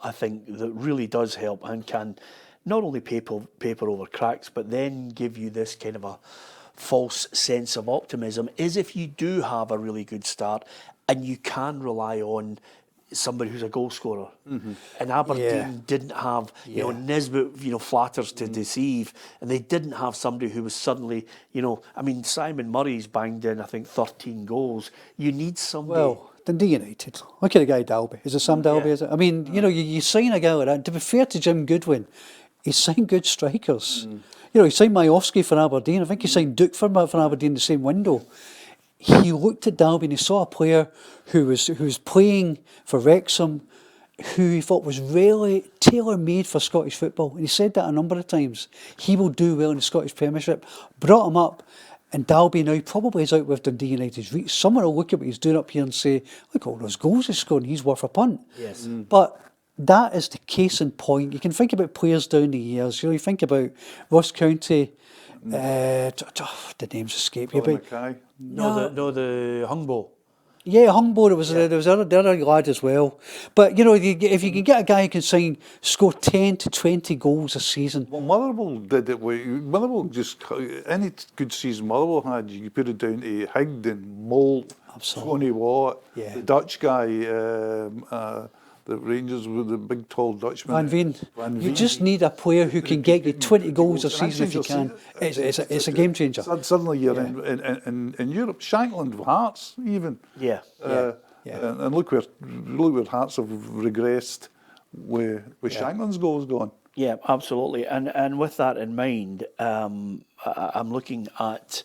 I think that really does help and can not only paper over cracks, but then give you this kind of a false sense of optimism, is if you do have a really good start and you can rely on somebody who's a goal scorer. And Aberdeen didn't have, Nisbet, flatters to deceive, and they didn't have somebody who was suddenly, Simon Murray's banged in, I think, 13 goals. You need somebody. Well, Dundee United. Look at the guy Dalby. Is it Sam Dalby? Is it? I mean, you sign a guy like that. To be fair to Jim Goodwin, he signed good strikers. He signed Majowski for Aberdeen. I think he signed Duke for Aberdeen the same window. He looked at Dalby and he saw a player who was playing for Wrexham, who he thought was really tailor-made for Scottish football. And he said that a number of times. He will do well in the Scottish Premiership. Brought him up. And Dalby now probably is out with Dundee United's reach. Someone will look at what he's doing up here and say, look at all those goals he's scored, he's worth a punt. Yes. But that is the case in point. You can think about players down the years. You think about Ross County. The names escape you. Mackay. The Hungbo. Yeah, Hungbo, there was the other lad as well. But, if you can get a guy who can score 10 to 20 goals a season. Well, Motherwell did it. Motherwell just, any good season Motherwell had, you could put it down to Higdon, Moult, Tony Watt, the Dutch guy, the Rangers with the big tall Dutchman. Van Veen. You just need a player who can get you 20 goals a season if you can. It's a game changer. Suddenly you're in Europe. Shankland with Hearts even. And look where Hearts have regressed with Shankland's goals gone. Yeah, absolutely. And with that in mind, I'm looking at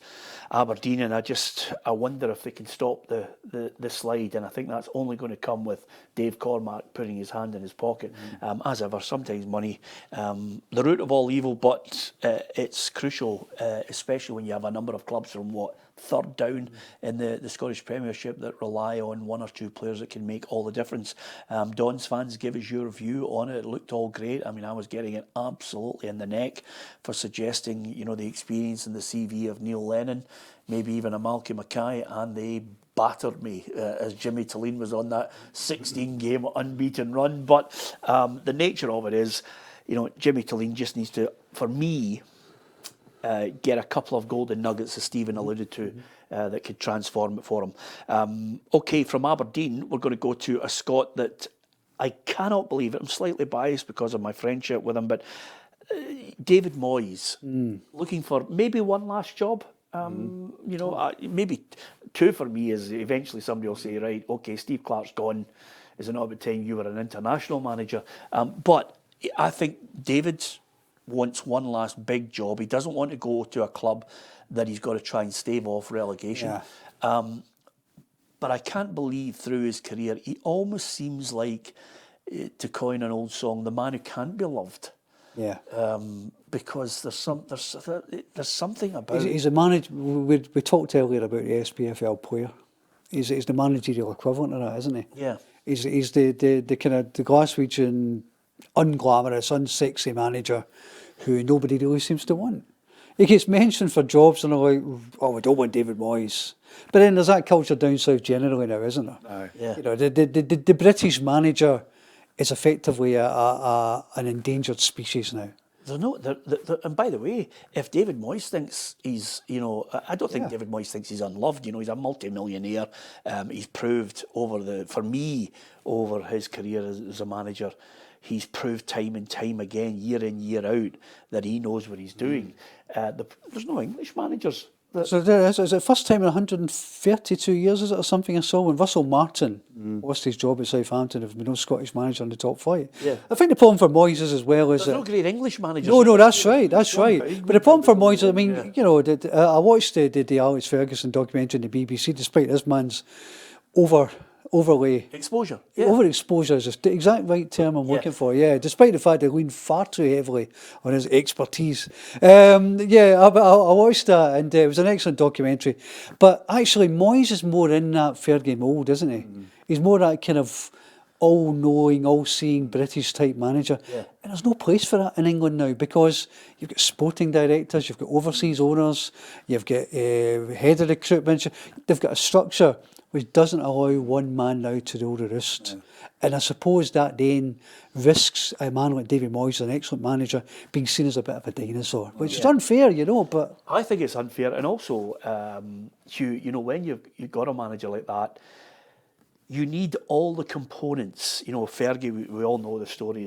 Aberdeen, and I wonder if they can stop the slide, and I think that's only going to come with Dave Cormack putting his hand in his pocket. As ever, sometimes money, the root of all evil, but it's crucial, especially when you have a number of clubs from third down in the Scottish Premiership that rely on one or two players that can make all the difference. Don's fans, give us your view on it. It looked all great. I mean, I was getting it absolutely in the neck for suggesting, the experience and the CV of Neil Lennon, maybe even a Malky Mackay, and they battered me as Jimmy Thelin was on that 16-game unbeaten run. But the nature of it is, Jimmy Thelin just needs to, for me, get a couple of golden nuggets, as Stephen alluded to, that could transform it for him. Okay, from Aberdeen, we're going to go to a Scot that I cannot believe it. I'm slightly biased because of my friendship with him, but David Moyes, looking for maybe one last job. Maybe two for me is eventually somebody will say, right, okay, Steve Clarke's gone. Is it not about time you were an international manager? But I think David wants one last big job. He doesn't want to go to a club that he's got to try and stave off relegation. Yeah. But I can't believe through his career, he almost seems like, to coin an old song, the man who can't be loved. Yeah. Because there's something about. He's a manager. We talked earlier about the SPFL player. He's the managerial equivalent of that, isn't he? Yeah. He's the kind of the Glaswegian unglamorous, unsexy manager who nobody really seems to want. He gets mentioned for jobs and they're like, oh, we don't want David Moyes. But then there's that culture down south generally now, isn't there? Aye. Yeah. The British manager is effectively an endangered species now. And by the way, if David Moyes thinks he's, I don't think David Moyes thinks he's unloved. He's a multi-millionaire. He's proved over his career as a manager, he's proved time and time again, year in, year out, that he knows what he's doing. There's no English managers. So is it first time in 132 years, is it, or something I saw, when Russell Martin lost his job at Southampton, if no Scottish manager in the top flight. Yeah. I think the problem for Moyes is as well is There's no great English managers. No, that's right. But the problem for Moyes, I mean, I watched the Alex Ferguson documentary on the BBC, despite this man's overlay. Exposure. Yeah. Overexposure is the exact right term I'm looking for, despite the fact that he leaned far too heavily on his expertise. I watched that, and it was an excellent documentary. But actually, Moyes is more in that Fergie mould, isn't he? He's more that kind of all-knowing, all-seeing British type manager. Yeah. And there's no place for that in England now, because you've got sporting directors, you've got overseas owners, you've got head of recruitment. They've got a structure which doesn't allow one man now to rule the roost. Yeah. And I suppose that then risks a man like David Moyes, an excellent manager, being seen as a bit of a dinosaur, which is unfair, but... I think it's unfair. And also, Hugh, when you've got a manager like that, you need all the components. Fergie, we all know the story,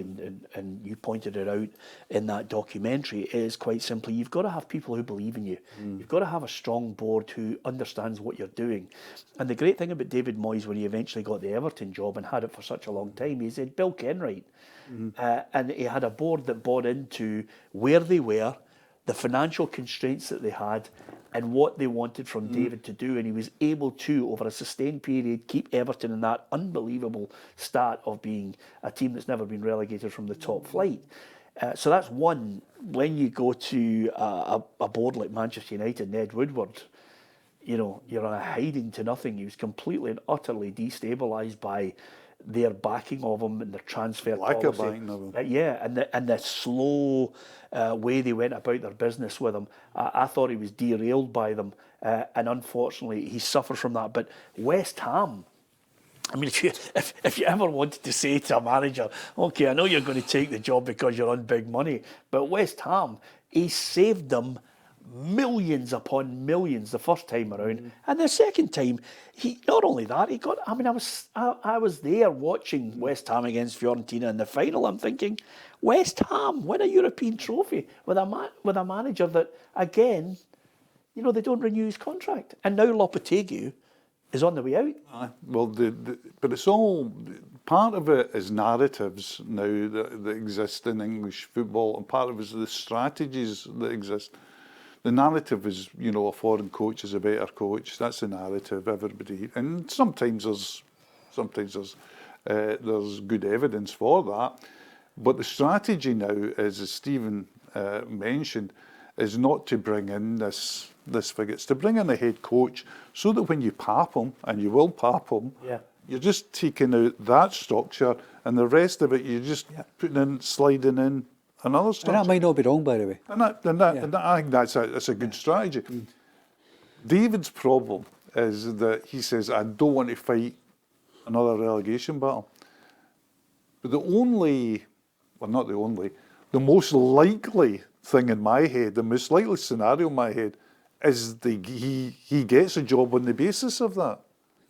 and you pointed it out in that documentary. It is quite simply, you've got to have people who believe in you. You've got to have a strong board who understands what you're doing. And the great thing about David Moyes, when he eventually got the Everton job and had it for such a long time, he said Bill Kenwright. And he had a board that bought into where they were, the financial constraints that they had, and what they wanted from David to do. And he was able to, over a sustained period, keep Everton in that unbelievable start of being a team that's never been relegated from the top flight. So that's one. When you go to a board like Manchester United, Ned Woodward, you're on a hiding to nothing. He was completely and utterly destabilised by their backing of him and their transfer policy. And the slow way they went about their business with him. I thought he was derailed by them, and unfortunately he suffered from that. But West Ham, I mean, if you ever wanted to say to a manager, okay, I know you're going to take the job because you're on big money, but West Ham, he saved them millions upon millions the first time around, and the second time, he not only that, he got. I mean, I was there watching West Ham against Fiorentina in the final. I'm thinking, West Ham win a European trophy with a manager that, again, they don't renew his contract, and now Lopetegui is on the way out. Well, but it's all part of it is narratives now that exist in English football, and part of it is the strategies that exist. the narrative is, you know, a foreign coach is a better coach. That's the narrative, everybody. And sometimes there's good evidence for that. But the strategy now is, as Stephen mentioned, is not to bring in this figure. It's to bring in a head coach so that when you pap him, and you will pap him, you're just taking out that structure, and the rest of it you're just sliding in another structure. And that might not be wrong, by the way. And I think that's a good strategy. David's problem is that he says, I don't want to fight another relegation battle. But the most likely thing in my head, the most likely scenario in my head, is he gets a job on the basis of that.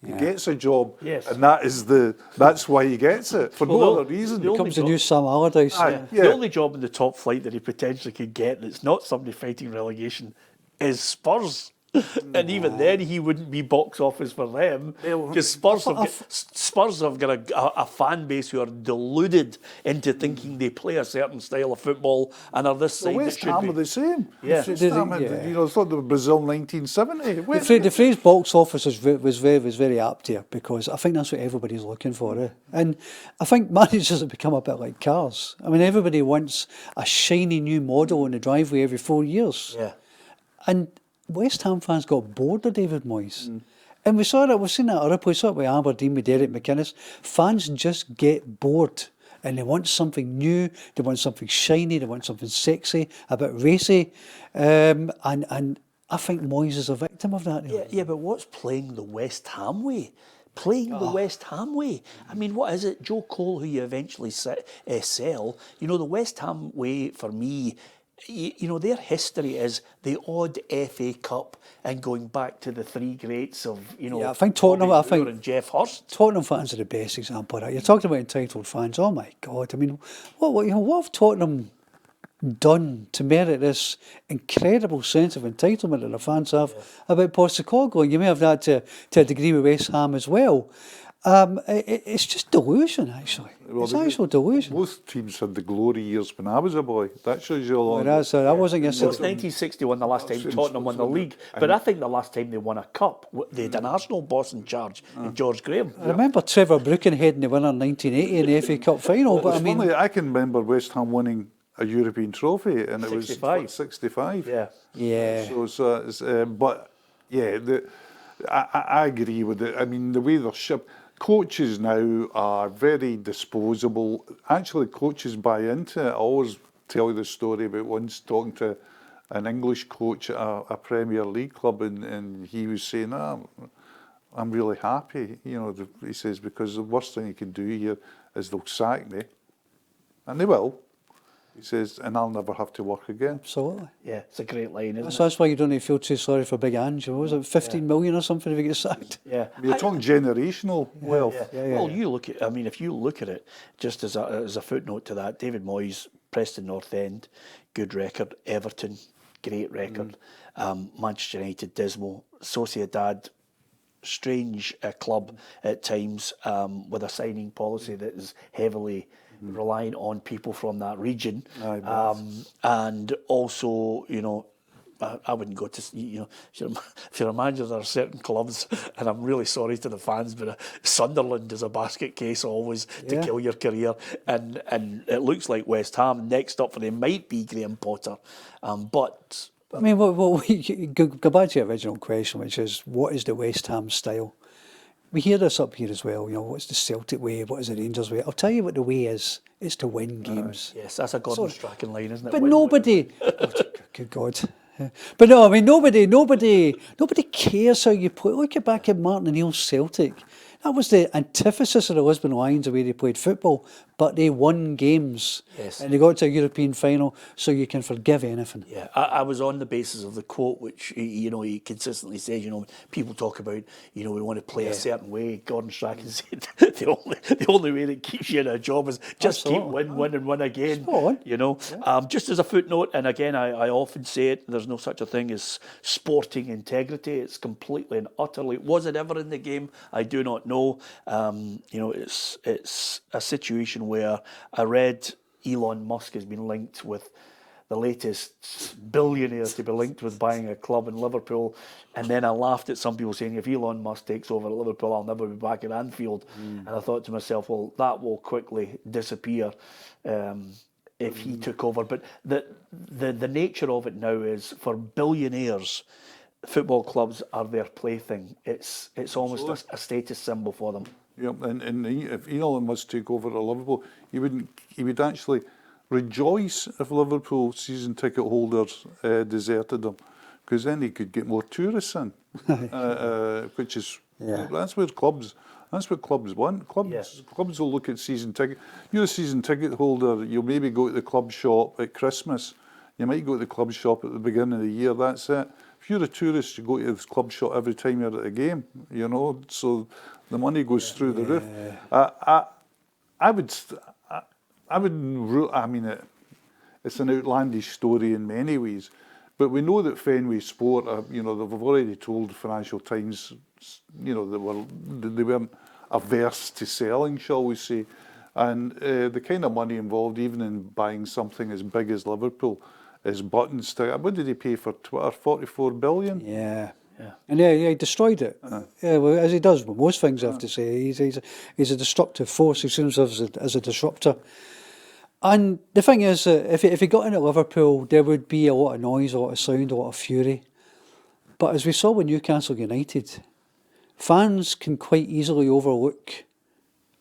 He gets a job, and that's why he gets it, for no other reason. It becomes a new Sam Allardyce. The only job in the top flight that he potentially could get that's not somebody fighting relegation is Spurs. And even then, he wouldn't be box office for them, because Spurs have got a fan base who are deluded into thinking they play a certain style of football and are this side West that should Ham be. are the same. Yeah. West Ham, you know, it's not the Brazil 1970. The phrase box office was very apt here, because I think that's what everybody's looking for. And I think managers have become a bit like cars. I mean, everybody wants a shiny new model in the driveway every 4 years. Yeah. And West Ham fans got bored of David Moyes. And we've seen that at Liverpool, we saw it with Aberdeen, with Derek McInnes. Fans just get bored, and they want something new, they want something shiny, they want something sexy, a bit racy. And I think Moyes is a victim of that. Yeah, but what's playing the West Ham way? The West Ham way. I mean, what is it? Joe Cole, who you eventually sell, you know, the West Ham way for me, you know, their history is the odd FA Cup and going back to the three greats of, you know, I think Tottenham, Bobby Moore and Jeff Hurst. Tottenham fans are the best example of that. You're talking about entitled fans. Oh my God! I mean, what have Tottenham done to merit this incredible sense of entitlement that the fans have about Postecoglou? You may have that to a degree with West Ham as well. It's just delusion, actually. It's actual delusion. Both teams had the glory years when I was a boy. That shows you a lot. That wasn't It was 1961 the last time Tottenham won the league, but I think the last time they won a cup, they had an Arsenal boss in charge, George Graham. I remember Trevor Brooken heading the winner in 1980 in the FA Cup final. But I mean, I can remember West Ham winning a European trophy, and it 65. was 65. Yeah. I agree with it. I mean, the way they're shipped. Coaches now are very disposable. Actually, coaches buy into it. I always tell you the story about once talking to an English coach at a Premier League club, and he was saying, I'm really happy. You know, he says, because the worst thing you can do here is they'll sack me. And they will. He says, and I'll never have to work again. Absolutely. Yeah, it's a great line, isn't it? That's why you don't feel too sorry for Big Ange. Was it 15 million or something if he gets sacked? Yeah. You're talking generational wealth. Well, you look at, I mean, if you look at it, just as a footnote to that, David Moyes, Preston North End, good record. Everton, great record. Manchester United, dismal. Sociedad, strange club at times, with a signing policy that is heavily relying on people from that region, and also, you know, I wouldn't go to, you know, if you're a manager, there are certain clubs, and I'm really sorry to the fans, but Sunderland is a basket case always to kill your career, and it looks like West Ham next up for them might be Graham Potter, but I mean, go back to your original question, which is, what is the West Ham style? We hear this up here as well, you know, what's the Celtic way, what is the Rangers way? I'll tell you what the way is, it's to win games. yes, that's a Gordon Strachan line, isn't it? But nobody, good God. But no, I mean, nobody cares how you play. Look at back at Martin O'Neill's Celtic. That was the antithesis of the Lisbon Lions, the way they played football. But they won games. Yes. And they got to a European final, so you can forgive anything. Yeah, I was on the basis of the quote, which, you know, he consistently says, you know, people talk about, you know, we want to play a certain way. Gordon Strachan said the only way that keeps you in a job is just keep win and win again. You know, just as a footnote, and again, I often say it, there's no such a thing as sporting integrity. It's completely and utterly, was it ever in the game? I do not know. You know, it's a situation where I read Elon Musk has been linked with the latest billionaire to be linked with buying a club in Liverpool. And then I laughed at some people saying, if Elon Musk takes over at Liverpool, I'll never be back at Anfield. And I thought to myself, well, that will quickly disappear if he took over. But the nature of it now is, for billionaires, football clubs are their plaything. It's almost a status symbol for them. Yeah, and if Elon was to take over at Liverpool, he would actually rejoice if Liverpool season ticket holders deserted them, because then he could get more tourists in, which is that's what clubs want. Clubs will look at season ticket. You're a season ticket holder. You'll maybe go to the club shop at Christmas. You might go to the club shop at the beginning of the year. That's it. If you're a tourist, you go to the club shop every time you're at a game. You know, so the money goes through the roof. I mean, it's an outlandish story in many ways, but we know that Fenway Sport, they've already told the Financial Times, they weren't averse to selling, shall we say, and the kind of money involved, even in buying something as big as Liverpool, is buttons. What did he pay for Twitter? 44 billion. Yeah. And he destroyed it. Well, as he does with most things, I have to say. He's a destructive force. He seems as a disruptor. And the thing is, if he got in at Liverpool, there would be a lot of noise, a lot of sound, a lot of fury. But as we saw with Newcastle United, fans can quite easily overlook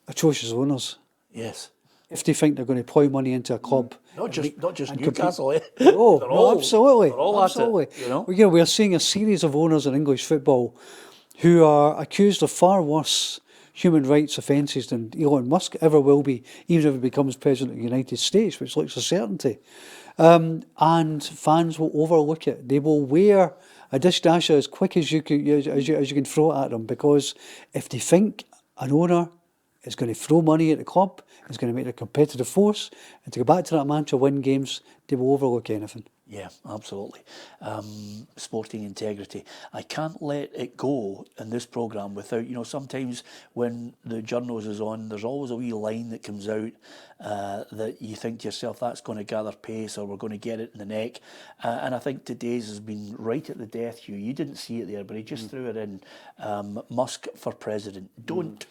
atrocious owners. Yes. If they think they're going to plough money into a club. Not just Newcastle, eh? No, absolutely. They're all absolutely. at it, you know? We're seeing a series of owners in English football who are accused of far worse human rights offences than Elon Musk ever will be, even if he becomes president of the United States, which looks a certainty. And fans will overlook it. They will wear a dish dasher as quick as you can throw it at them, because if they think an owner is going to throw money at the club, is going to make it a competitive force, and to go back to that mantra, win games, they will overlook anything. Yeah, absolutely. Sporting integrity. I can't let it go in this programme without, sometimes when the Journos is on, there's always a wee line that comes out that you think to yourself, that's going to gather pace, or we're going to get it in the neck. And I think today's has been right at the death, Hugh. You didn't see it there, but he just threw it in. Musk for president. Don't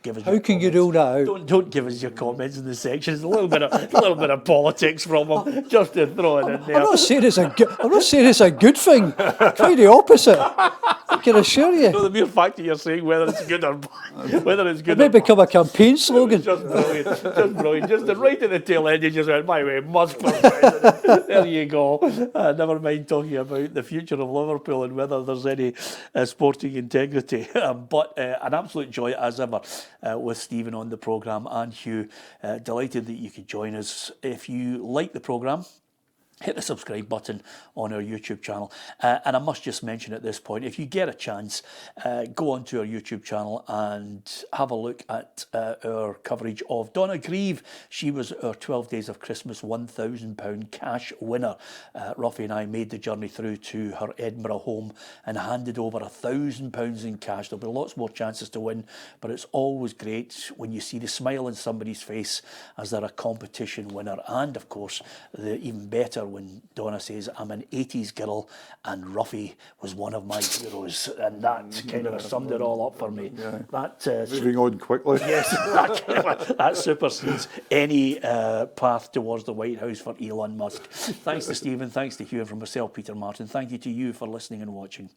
give us. How can you rule that out? Don't give us your comments in the sections. A little bit of politics from him, just to throw it in there. I'm not saying it's a good thing. Quite the opposite. I can assure you. No, the mere fact that you're saying whether it's good or It may become a campaign slogan. Just brilliant. Just right at the tail end, you just went, my way, Musk for president. There you go. Never mind talking about the future of Liverpool and whether there's any sporting integrity. But an absolute joy as ever with Stephen on the programme, and Hugh. Delighted that you could join us. If you like the programme, hit the subscribe button on our YouTube channel. And I must just mention at this point, if you get a chance, go onto our YouTube channel and have a look at our coverage of Donna Grieve. She was our 12 Days of Christmas £1,000 cash winner. Ruffy and I made the journey through to her Edinburgh home and handed over £1,000 in cash. There'll be lots more chances to win, but it's always great when you see the smile on somebody's face as they're a competition winner. And of course, the even better when Donna says, I'm an 80s girl and Ruffy was one of my heroes. And that kind of summed it all up for me. Yeah. That Moving on quickly. Yes, that supersedes any path towards the White House for Elon Musk. Thanks to Stephen, thanks to Hugh, and from myself, Peter Martin. Thank you to you for listening and watching.